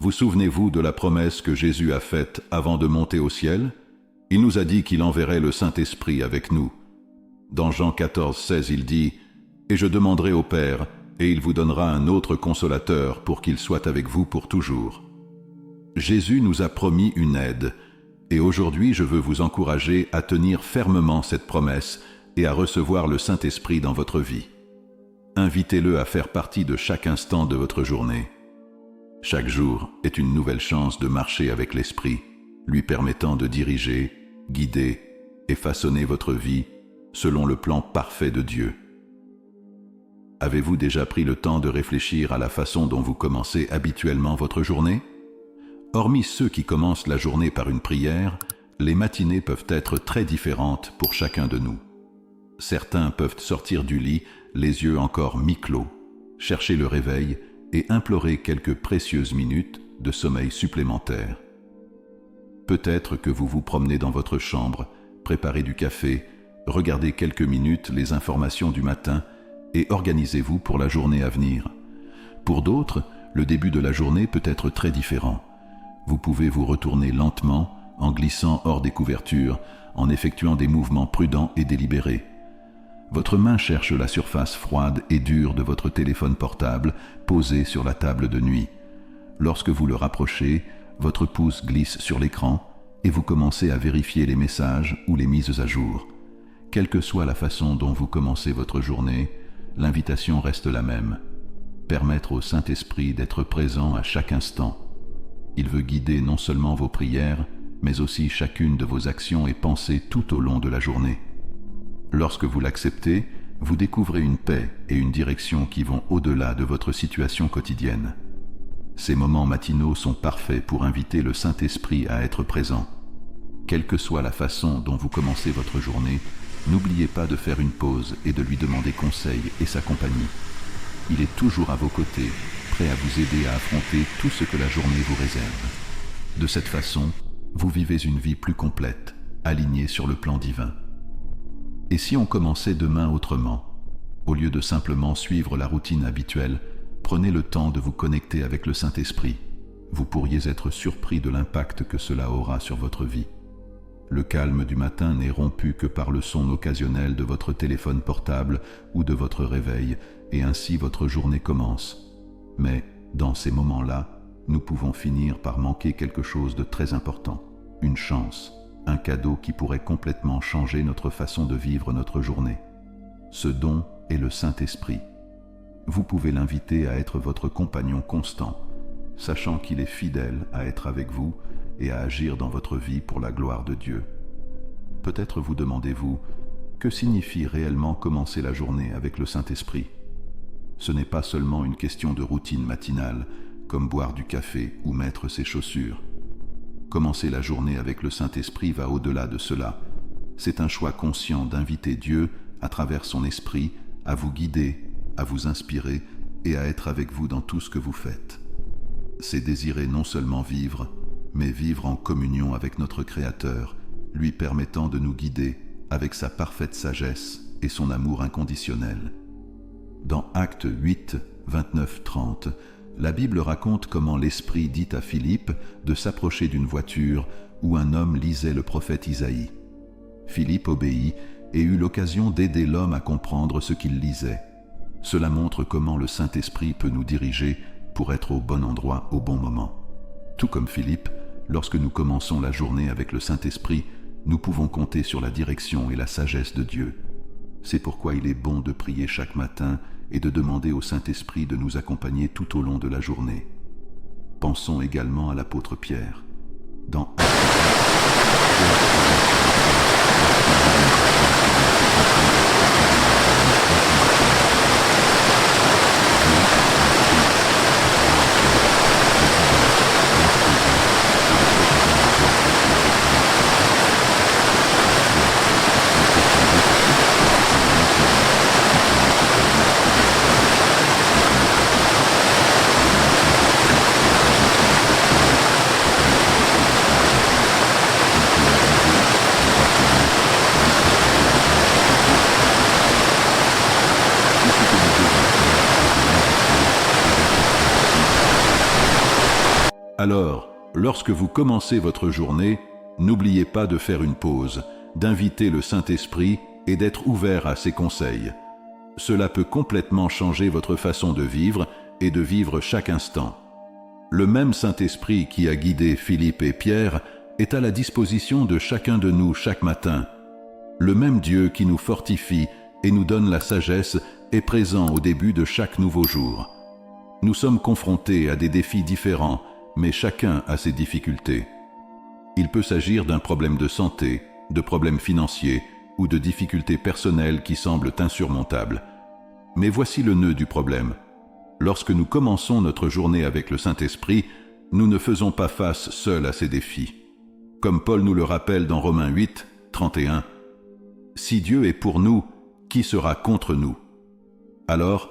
Vous souvenez-vous de la promesse que Jésus a faite avant de monter au ciel? Il nous a dit qu'il enverrait le Saint-Esprit avec nous. Dans Jean 14, 16, il dit « Et je demanderai au Père, et il vous donnera un autre consolateur pour qu'il soit avec vous pour toujours. » Jésus nous a promis une aide, et aujourd'hui je veux vous encourager à tenir fermement cette promesse et à recevoir le Saint-Esprit dans votre vie. Invitez-le à faire partie de chaque instant de votre journée. Chaque jour est une nouvelle chance de marcher avec l'Esprit, lui permettant de diriger, guider et façonner votre vie selon le plan parfait de Dieu. Avez-vous déjà pris le temps de réfléchir à la façon dont vous commencez habituellement votre journée? Hormis ceux qui commencent la journée par une prière, les matinées peuvent être très différentes pour chacun de nous. Certains peuvent sortir du lit, les yeux encore mi-clos, chercher le réveil et implorer quelques précieuses minutes de sommeil supplémentaire. Peut-être que vous vous promenez dans votre chambre, préparez du café, regardez quelques minutes les informations du matin et organisez-vous pour la journée à venir. Pour d'autres, le début de la journée peut être très différent. Vous pouvez vous retourner lentement, en glissant hors des couvertures, en effectuant des mouvements prudents et délibérés. Votre main cherche la surface froide et dure de votre téléphone portable posé sur la table de nuit. Lorsque vous le rapprochez, votre pouce glisse sur l'écran et vous commencez à vérifier les messages ou les mises à jour. Quelle que soit la façon dont vous commencez votre journée, l'invitation reste la même. Permettre au Saint-Esprit d'être présent à chaque instant. Il veut guider non seulement vos prières, mais aussi chacune de vos actions et pensées tout au long de la journée. Lorsque vous l'acceptez, vous découvrez une paix et une direction qui vont au-delà de votre situation quotidienne. Ces moments matinaux sont parfaits pour inviter le Saint-Esprit à être présent. Quelle que soit la façon dont vous commencez votre journée, n'oubliez pas de faire une pause et de lui demander conseil et sa compagnie. Il est toujours à vos côtés, prêt à vous aider à affronter tout ce que la journée vous réserve. De cette façon, vous vivez une vie plus complète, alignée sur le plan divin. Et si on commençait demain autrement? Au lieu de simplement suivre la routine habituelle, prenez le temps de vous connecter avec le Saint-Esprit. Vous pourriez être surpris de l'impact que cela aura sur votre vie. Le calme du matin n'est rompu que par le son occasionnel de votre téléphone portable ou de votre réveil, et ainsi votre journée commence. Mais, dans ces moments-là, nous pouvons finir par manquer quelque chose de très important, une chance, un cadeau qui pourrait complètement changer notre façon de vivre notre journée. Ce don est le Saint-Esprit. Vous pouvez l'inviter à être votre compagnon constant, sachant qu'il est fidèle à être avec vous et à agir dans votre vie pour la gloire de Dieu. Peut-être vous demandez-vous, que signifie réellement commencer la journée avec le Saint-Esprit? Ce n'est pas seulement une question de routine matinale, comme boire du café ou mettre ses chaussures. Commencer la journée avec le Saint-Esprit va au-delà de cela. C'est un choix conscient d'inviter Dieu, à travers son esprit, à vous guider, à vous inspirer et à être avec vous dans tout ce que vous faites. C'est désirer non seulement vivre, mais vivre en communion avec notre Créateur, lui permettant de nous guider avec sa parfaite sagesse et son amour inconditionnel. Dans Actes 8, 29-30, la Bible raconte comment l'Esprit dit à Philippe de s'approcher d'une voiture où un homme lisait le prophète Isaïe. Philippe obéit et eut l'occasion d'aider l'homme à comprendre ce qu'il lisait. Cela montre comment le Saint-Esprit peut nous diriger pour être au bon endroit au bon moment. Tout comme Philippe, lorsque nous commençons la journée avec le Saint-Esprit, nous pouvons compter sur la direction et la sagesse de Dieu. C'est pourquoi il est bon de prier chaque matin et de demander au Saint-Esprit de nous accompagner tout au long de la journée. Pensons également à l'apôtre Pierre. Dans Alors, lorsque vous commencez votre journée, n'oubliez pas de faire une pause, d'inviter le Saint-Esprit et d'être ouvert à ses conseils. Cela peut complètement changer votre façon de vivre et de vivre chaque instant. Le même Saint-Esprit qui a guidé Philippe et Pierre est à la disposition de chacun de nous chaque matin. Le même Dieu qui nous fortifie et nous donne la sagesse est présent au début de chaque nouveau jour. Nous sommes confrontés à des défis différents, mais chacun a ses difficultés. Il peut s'agir d'un problème de santé, de problèmes financiers ou de difficultés personnelles qui semblent insurmontables. Mais voici le nœud du problème. Lorsque nous commençons notre journée avec le Saint-Esprit, nous ne faisons pas face seuls à ces défis. Comme Paul nous le rappelle dans Romains 8, 31, « Si Dieu est pour nous, qui sera contre nous ?» Alors,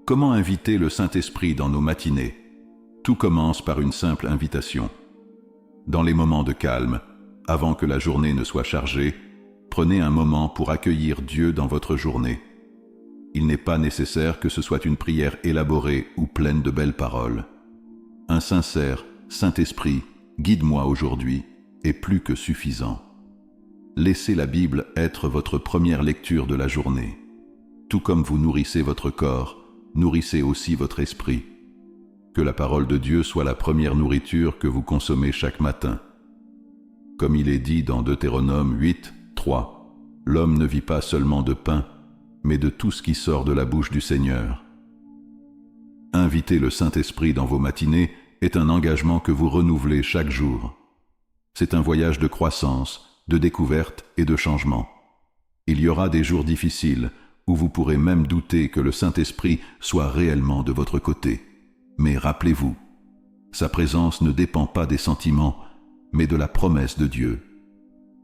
comment inviter le Saint-Esprit dans nos matinées? Tout commence par une simple invitation. Dans les moments de calme, avant que la journée ne soit chargée, prenez un moment pour accueillir Dieu dans votre journée. Il n'est pas nécessaire que ce soit une prière élaborée ou pleine de belles paroles. Un sincère « Saint-Esprit, guide-moi aujourd'hui » est plus que suffisant. Laissez la Bible être votre première lecture de la journée. Tout comme vous nourrissez votre corps, nourrissez aussi votre esprit. Que la parole de Dieu soit la première nourriture que vous consommez chaque matin. Comme il est dit dans Deutéronome 8, 3, « L'homme ne vit pas seulement de pain, mais de tout ce qui sort de la bouche du Seigneur. » Inviter le Saint-Esprit dans vos matinées est un engagement que vous renouvelez chaque jour. C'est un voyage de croissance, de découverte et de changement. Il y aura des jours difficiles où vous pourrez même douter que le Saint-Esprit soit réellement de votre côté. Mais rappelez-vous, sa présence ne dépend pas des sentiments, mais de la promesse de Dieu.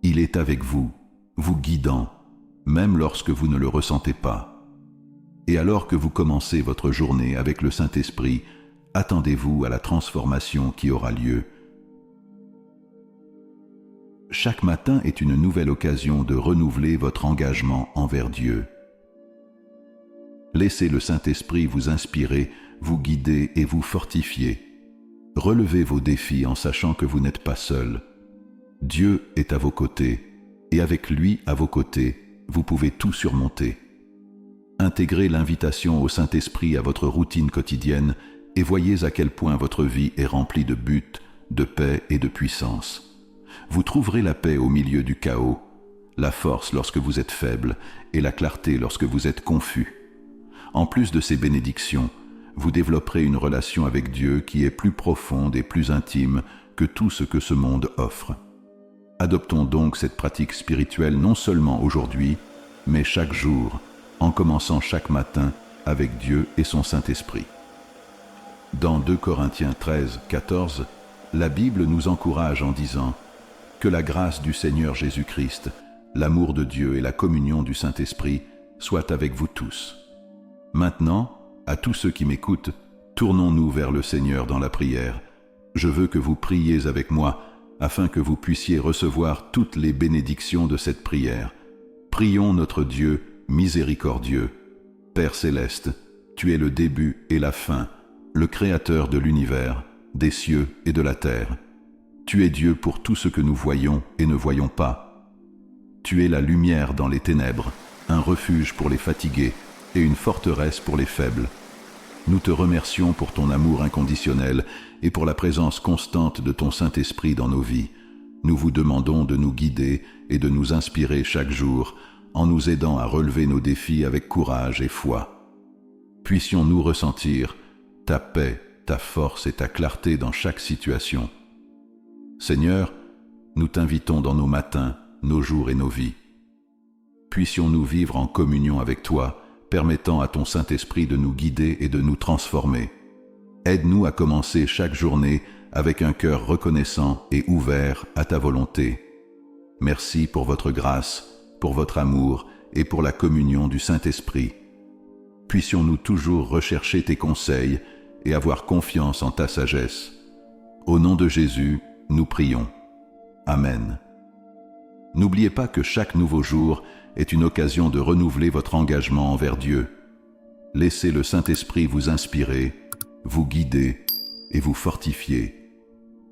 Il est avec vous, vous guidant, même lorsque vous ne le ressentez pas. Et alors que vous commencez votre journée avec le Saint-Esprit, attendez-vous à la transformation qui aura lieu. Chaque matin est une nouvelle occasion de renouveler votre engagement envers Dieu. Laissez le Saint-Esprit vous inspirer, vous guider et vous fortifier. Relevez vos défis en sachant que vous n'êtes pas seul. Dieu est à vos côtés, et avec lui à vos côtés, vous pouvez tout surmonter. Intégrez l'invitation au Saint-Esprit à votre routine quotidienne et voyez à quel point votre vie est remplie de buts, de paix et de puissance. Vous trouverez la paix au milieu du chaos, la force lorsque vous êtes faible et la clarté lorsque vous êtes confus. En plus de ces bénédictions, vous développerez une relation avec Dieu qui est plus profonde et plus intime que tout ce que ce monde offre. Adoptons donc cette pratique spirituelle non seulement aujourd'hui, mais chaque jour, en commençant chaque matin avec Dieu et son Saint-Esprit. Dans 2 Corinthiens 13, 14, la Bible nous encourage en disant « Que la grâce du Seigneur Jésus-Christ, l'amour de Dieu et la communion du Saint-Esprit soient avec vous tous. » Maintenant, à tous ceux qui m'écoutent, tournons-nous vers le Seigneur dans la prière. Je veux que vous priez avec moi, afin que vous puissiez recevoir toutes les bénédictions de cette prière. Prions notre Dieu miséricordieux. Père céleste, tu es le début et la fin, le Créateur de l'univers, des cieux et de la terre. Tu es Dieu pour tout ce que nous voyons et ne voyons pas. Tu es la lumière dans les ténèbres, un refuge pour les fatigués et une forteresse pour les faibles. Nous te remercions pour ton amour inconditionnel et pour la présence constante de ton Saint-Esprit dans nos vies. Nous vous demandons de nous guider et de nous inspirer chaque jour en nous aidant à relever nos défis avec courage et foi. Puissions-nous ressentir ta paix, ta force et ta clarté dans chaque situation. Seigneur, nous t'invitons dans nos matins, nos jours et nos vies. Puissions-nous vivre en communion avec toi, permettant à ton Saint-Esprit de nous guider et de nous transformer. Aide-nous à commencer chaque journée avec un cœur reconnaissant et ouvert à ta volonté. Merci pour votre grâce, pour votre amour et pour la communion du Saint-Esprit. Puissions-nous toujours rechercher tes conseils et avoir confiance en ta sagesse. Au nom de Jésus, nous prions. Amen. N'oubliez pas que chaque nouveau jour est une occasion de renouveler votre engagement envers Dieu. Laissez le Saint-Esprit vous inspirer, vous guider et vous fortifier.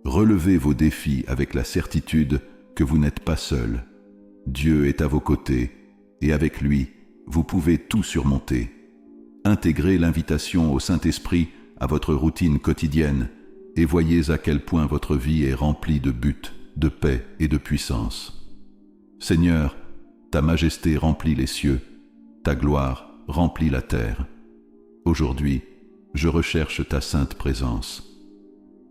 Relevez vos défis avec la certitude que vous n'êtes pas seul. Dieu est à vos côtés et avec lui, vous pouvez tout surmonter. Intégrez l'invitation au Saint-Esprit à votre routine quotidienne et voyez à quel point votre vie est remplie de buts, de paix et de puissance. Seigneur, ta majesté remplit les cieux, ta gloire remplit la terre. Aujourd'hui, je recherche ta sainte présence.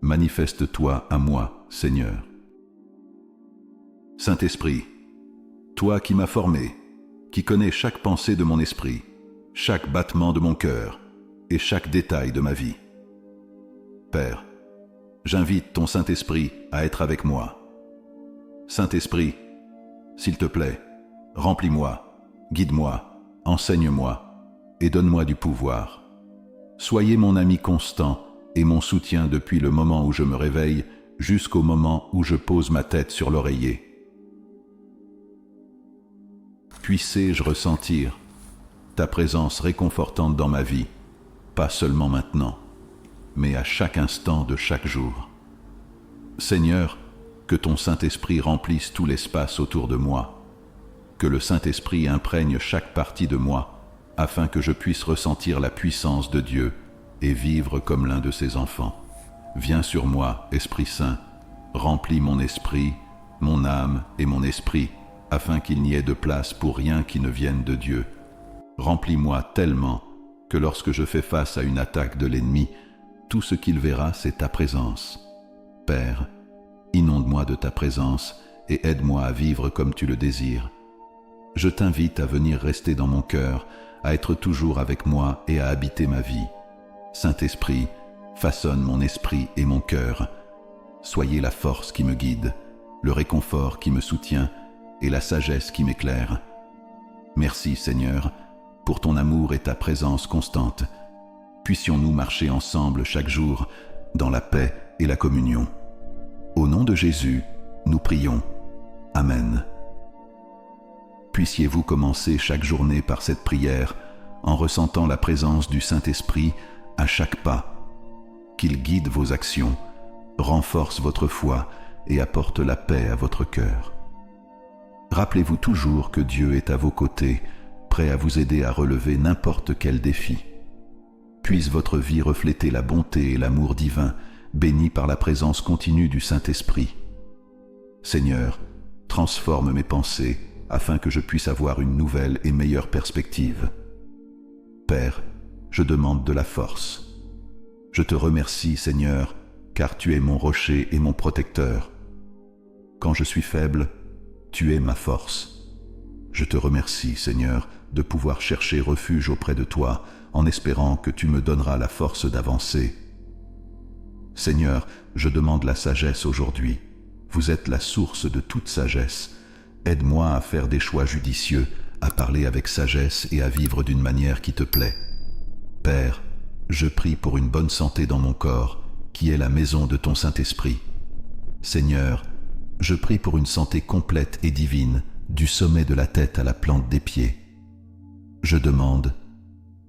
Manifeste-toi à moi, Seigneur. Saint-Esprit, toi qui m'as formé, qui connais chaque pensée de mon esprit, chaque battement de mon cœur et chaque détail de ma vie. Père, j'invite ton Saint-Esprit à être avec moi. Saint-Esprit, s'il te plaît, remplis-moi, guide-moi, enseigne-moi et donne-moi du pouvoir. Soyez mon ami constant et mon soutien depuis le moment où je me réveille jusqu'au moment où je pose ma tête sur l'oreiller. Puissé-je ressentir ta présence réconfortante dans ma vie, pas seulement maintenant, mais à chaque instant de chaque jour. Seigneur, que ton Saint-Esprit remplisse tout l'espace autour de moi, que le Saint-Esprit imprègne chaque partie de moi, afin que je puisse ressentir la puissance de Dieu et vivre comme l'un de ses enfants. Viens sur moi, Esprit Saint, remplis mon esprit, mon âme et mon esprit, afin qu'il n'y ait de place pour rien qui ne vienne de Dieu. Remplis-moi tellement que lorsque je fais face à une attaque de l'ennemi, tout ce qu'il verra, c'est ta présence. Père, inonde-moi de ta présence et aide-moi à vivre comme tu le désires. Je t'invite à venir rester dans mon cœur, à être toujours avec moi et à habiter ma vie. Saint-Esprit, façonne mon esprit et mon cœur. Soyez la force qui me guide, le réconfort qui me soutient et la sagesse qui m'éclaire. Merci Seigneur, pour ton amour et ta présence constante. Puissions-nous marcher ensemble chaque jour dans la paix et la communion. Au nom de Jésus, nous prions. Amen. Puissiez-vous commencer chaque journée par cette prière en ressentant la présence du Saint-Esprit à chaque pas. Qu'il guide vos actions, renforce votre foi et apporte la paix à votre cœur. Rappelez-vous toujours que Dieu est à vos côtés, prêt à vous aider à relever n'importe quel défi. Puisse votre vie refléter la bonté et l'amour divin, bénis par la présence continue du Saint-Esprit. Seigneur, transforme mes pensées afin que je puisse avoir une nouvelle et meilleure perspective. Père, je demande de la force. Je te remercie, Seigneur, car tu es mon rocher et mon protecteur. Quand je suis faible, tu es ma force. Je te remercie, Seigneur, de pouvoir chercher refuge auprès de toi, en espérant que tu me donneras la force d'avancer. Seigneur, je demande la sagesse aujourd'hui. Vous êtes la source de toute sagesse. Aide-moi à faire des choix judicieux, à parler avec sagesse et à vivre d'une manière qui te plaît. Père, je prie pour une bonne santé dans mon corps, qui est la maison de ton Saint-Esprit. Seigneur, je prie pour une santé complète et divine, du sommet de la tête à la plante des pieds. Je demande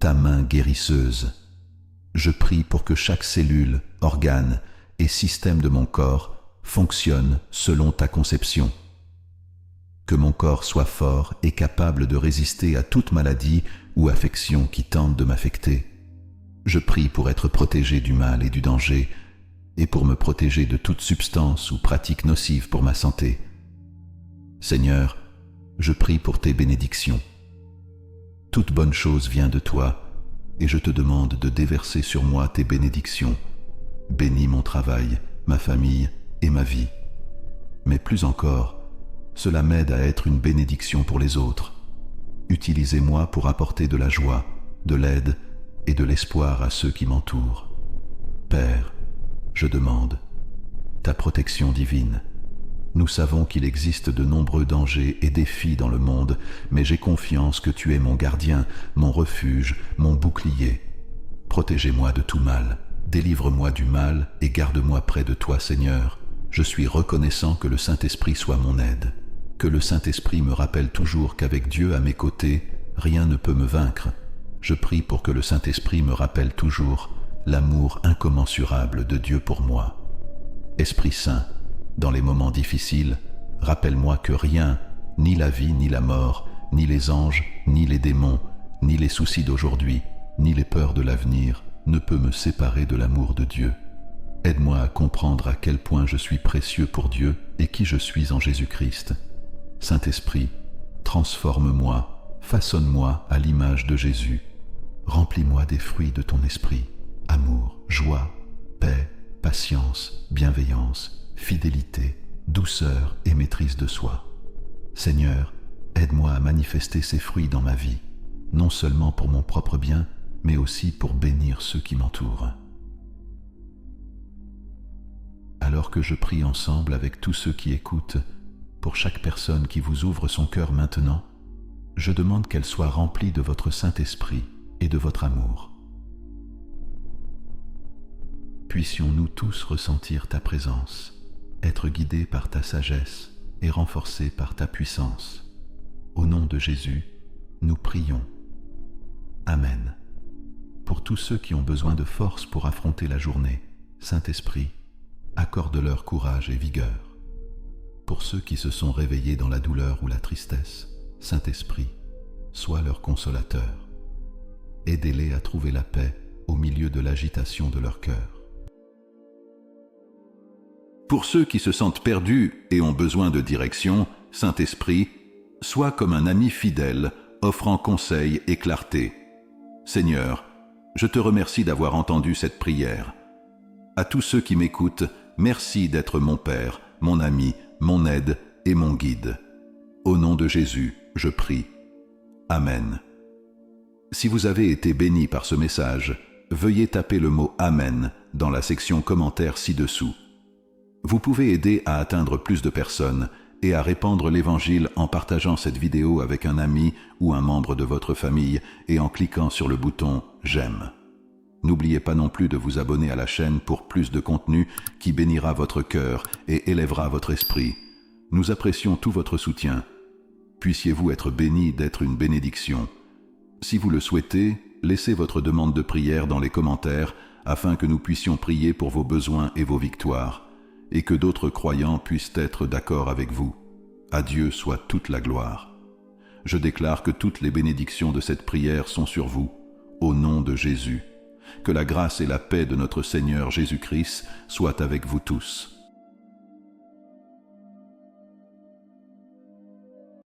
ta main guérisseuse. Je prie pour que chaque cellule, organe et système de mon corps fonctionne selon ta conception. Que mon corps soit fort et capable de résister à toute maladie ou affection qui tente de m'affecter. Je prie pour être protégé du mal et du danger, et pour me protéger de toute substance ou pratique nocive pour ma santé. Seigneur, je prie pour tes bénédictions. Toute bonne chose vient de toi, et je te demande de déverser sur moi tes bénédictions. Bénis mon travail, ma famille et ma vie. Mais plus encore, cela m'aide à être une bénédiction pour les autres. Utilisez-moi pour apporter de la joie, de l'aide et de l'espoir à ceux qui m'entourent. Père, je demande ta protection divine. Nous savons qu'il existe de nombreux dangers et défis dans le monde, mais j'ai confiance que tu es mon gardien, mon refuge, mon bouclier. Protégez-moi de tout mal, délivre-moi du mal et garde-moi près de toi, Seigneur. Je suis reconnaissant que le Saint-Esprit soit mon aide, que le Saint-Esprit me rappelle toujours qu'avec Dieu à mes côtés, rien ne peut me vaincre. Je prie pour que le Saint-Esprit me rappelle toujours l'amour incommensurable de Dieu pour moi. Esprit Saint, dans les moments difficiles, rappelle-moi que rien, ni la vie, ni la mort, ni les anges, ni les démons, ni les soucis d'aujourd'hui, ni les peurs de l'avenir, ne peut me séparer de l'amour de Dieu. Aide-moi à comprendre à quel point je suis précieux pour Dieu et qui je suis en Jésus-Christ. Saint-Esprit, transforme-moi, façonne-moi à l'image de Jésus. Remplis-moi des fruits de ton esprit, amour, joie, paix, patience, bienveillance, fidélité, douceur et maîtrise de soi. Seigneur, aide-moi à manifester ces fruits dans ma vie, non seulement pour mon propre bien, mais aussi pour bénir ceux qui m'entourent. Alors que je prie ensemble avec tous ceux qui écoutent, pour chaque personne qui vous ouvre son cœur maintenant, je demande qu'elle soit remplie de votre Saint-Esprit et de votre amour. Puissions-nous tous ressentir ta présence, être guidés par ta sagesse et renforcés par ta puissance. Au nom de Jésus, nous prions. Amen. Pour tous ceux qui ont besoin de force pour affronter la journée, Saint-Esprit, accorde-leur courage et vigueur. Pour ceux qui se sont réveillés dans la douleur ou la tristesse, Saint-Esprit, sois leur consolateur. Aidez-les à trouver la paix au milieu de l'agitation de leur cœur. Pour ceux qui se sentent perdus et ont besoin de direction, Saint-Esprit, sois comme un ami fidèle, offrant conseil et clarté. Seigneur, je te remercie d'avoir entendu cette prière. À tous ceux qui m'écoutent, merci d'être mon Père, mon ami, mon aide et mon guide. Au nom de Jésus, je prie. Amen. Si vous avez été béni par ce message, veuillez taper le mot « Amen » dans la section commentaires ci-dessous. Vous pouvez aider à atteindre plus de personnes et à répandre l'Évangile en partageant cette vidéo avec un ami ou un membre de votre famille et en cliquant sur le bouton « J'aime ». N'oubliez pas non plus de vous abonner à la chaîne pour plus de contenu qui bénira votre cœur et élèvera votre esprit. Nous apprécions tout votre soutien. Puissiez-vous être bénis d'être une bénédiction. Si vous le souhaitez, laissez votre demande de prière dans les commentaires afin que nous puissions prier pour vos besoins et vos victoires, et que d'autres croyants puissent être d'accord avec vous. À Dieu soit toute la gloire. Je déclare que toutes les bénédictions de cette prière sont sur vous, au nom de Jésus. Que la grâce et la paix de notre Seigneur Jésus-Christ soient avec vous tous.